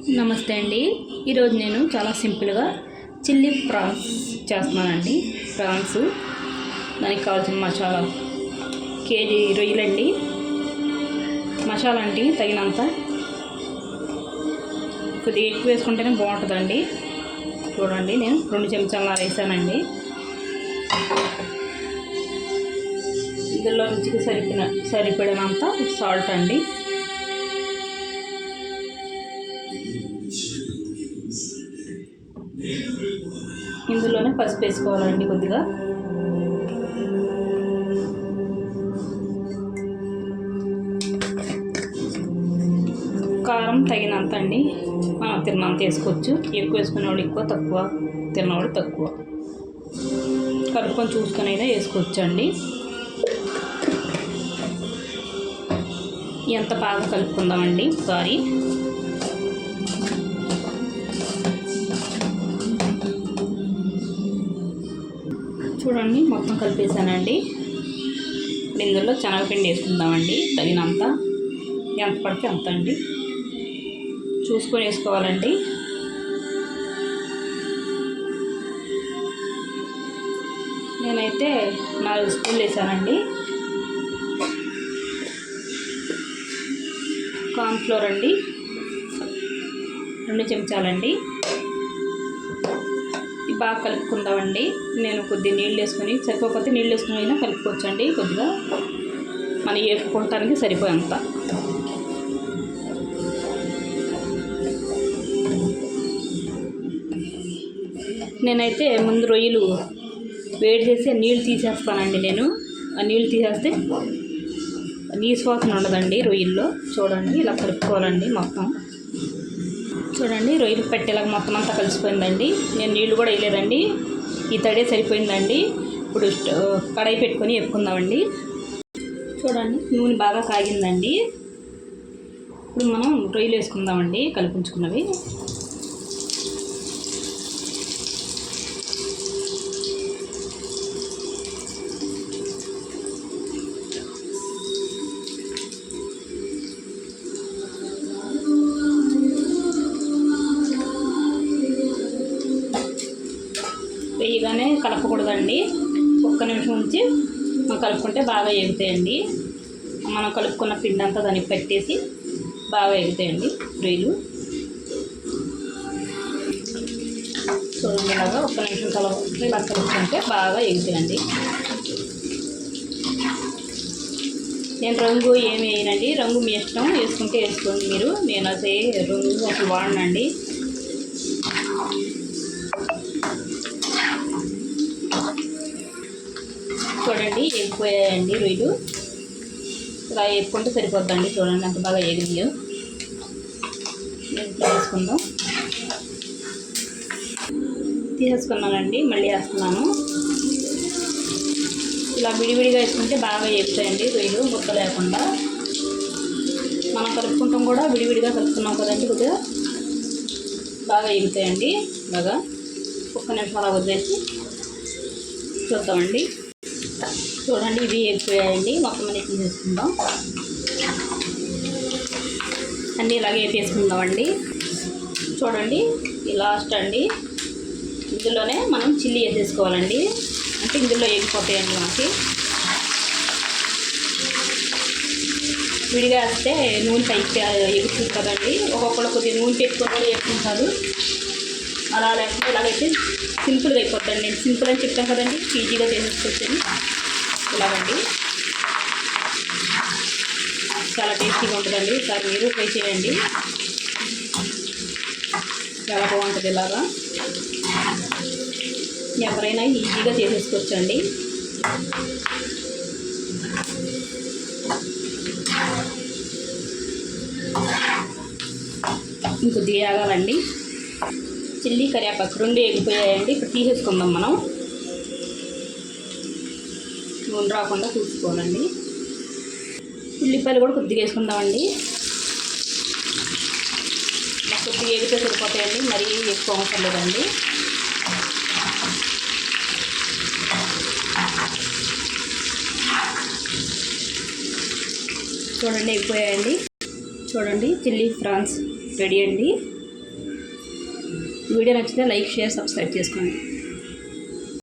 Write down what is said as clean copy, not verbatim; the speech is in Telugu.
నమస్తే అండి. ఈరోజు నేను చాలా సింపుల్గా చిల్లీ ప్రాన్స్ చేస్తున్నానండి. ప్రాన్స్ దానికి కావాల్సిన మసాలా కేజీ రొయ్యలండి. మసాలా అండి తగినంత, కొద్దిగా ఎక్కువ వేసుకుంటేనే బాగుంటుందండి. చూడండి, నేను 2 చెంచాలు వేసానండి. ఇందులో రుచికి సరిపడినంత సాల్ట్ అండి. ఇందులోనే పసుపు వేసుకోవాలండి కొద్దిగా. కారం తగినంత అండి, మనం తిన్నంత వేసుకోవచ్చు. ఎక్కువ వేసుకునేవాడు ఎక్కువ, తక్కువ తిన్నవాడు తక్కువ. కలుపుకొని చూసుకొని అయినా వేసుకోవచ్చు అండి. ఎంత బాగా కలుపుకుందామండి ఒకసారి. చూడండి, మొత్తం కలిపేసానండి. ఇందులో శనగపిండి వేసుకుందామండి తగినంత. ఎంత పడితే అంత అండి, చూసుకొని వేసుకోవాలండి. నేనైతే 4 స్పూన్లు వేసానండి. కార్న్ఫ్లోర్ అండి 2 చెంచాలండి. బాగా కలుపుకుందామండి. నేను కొద్దిగా నీళ్ళు వేసుకొని, సరిపోతే నీళ్ళు వేసుకుని అయినా కలుపుకోవచ్చండి. కొద్దిగా మనం వేపుకోవటానికి సరిపోయేంత. నేనైతే ముందు రొయ్యలు వేడి చేసి నీళ్ళు తీసేస్తానండి. నేను ఆ నీళ్ళు తీసేస్తే నీసు వాసన ఉండదండి రొయ్యల్లో. చూడండి, ఇలా కలుపుకోవాలండి మొత్తం. చూడండి, రొయ్యలు పెట్టేలాగా మొత్తం అంతా కలిసిపోయిందండి. నేను నీళ్ళు కూడా వేయలేదండి, ఈ తడే సరిపోయిందండి. ఇప్పుడు కడాయి పెట్టుకొని వేపుకుందామండి. చూడండి, నూనె బాగా కాగిందండి. ఇప్పుడు మనం రొయ్యలు వేసుకుందామండి, కలిపించుకున్నవి. వేయగానే కలపకూడదండి, ఒక్క నిమిషం ఉంచి మనం కలుపుకుంటే బాగా ఎగుతాయండి. మనం కలుపుకున్న పిండి అంతా దానికి పెట్టేసి బాగా ఎగుతాయండి రొయ్యలు. చూడండి, ఇలాగా ఒక్క నిమిషం ఇలా కలుపుకుంటే బాగా ఎగుతాయండి. నేను రంగు ఏమి వేయనండి, రంగు మీ ఇష్టం, వేసుకుంటే వేసుకోండి మీరు. నేను అసలు రంగు అసలు వాడనండి. చూడండి, ఎగిపోయాయండి రొయ్యలు. ఇలా వేపుకుంటే సరిపోద్దండి. చూడండి అంత బాగా ఎగినాయో. వేసుకుందాం. తీసేసుకున్నానండి, మళ్ళీ వేస్తున్నాను. ఇలా విడివిడిగా వేసుకుంటే బాగా ఎగుతాయండి రొయ్యలు, ముద్ద లేకుండా. మనం కలుపుకుంటాం కూడా విడివిడిగా కలుపుకున్నాం కదండి, కొద్దిగా బాగా ఎగుతాయండి. బాగా ఒక్క నిమిషం అలా వదిలేసి చూద్దామండి. చూడండి, ఇవి వేగిపోయాయండి. మొత్తం అన్నీ తీసేసుకుందాం. అన్నీ ఇలాగే వేసేసుకుందామండి. చూడండి, ఈ లాస్ట్ అండి. ఇందులోనే మనం చిల్లీ వేసేసుకోవాలండి, అంటే ఇందులో వేగిపోతాయండి మనకి. విడిగా వేస్తే నూనె పైకి ఎగుతుంది కదండి. ఒక్కొక్కరు కొద్దిగా నూనె పెట్టుకొని కూడా వేసుకుంటారు. అలా లేకపోతే ఇలాగైతే సింపుల్గా అయిపోద్దండి. నేను సింపుల్ అని చెప్తాను కదండి, ఈజీగా చేసేసుకొచ్చాను. ఇలాగండి చాలా టేస్టీగా ఉంటుందండి. ఈసారి మీరు ట్రై చేయండి, చాలా బాగుంటుంది. ఇలాగా ఎవరైనా ఈజీగా చేసేసుకోవచ్చండి. ఇంకొద్దిగా ఆగాలండి. చిల్లీ కరివేపాకు 2 ఎగిపోయాయండి. ఇప్పుడు తీసేసుకుందాం మనం. నూనె రాకుండా చూసుకోవాలండి. ఉల్లిపాయలు కూడా కొద్దిగా వేసుకుందామండి. కొద్దిగా ఎగితే సరిపోతాయండి, మరీ ఎక్కువ అవసరం లేదండి. చూడండి అయిపోయాయండి. చూడండి చిల్లీ ప్రాన్స్ రెడీ అండి. వీడియో నచ్చితే లైక్ షేర్ సబ్స్క్రైబ్ చేసుకోండి.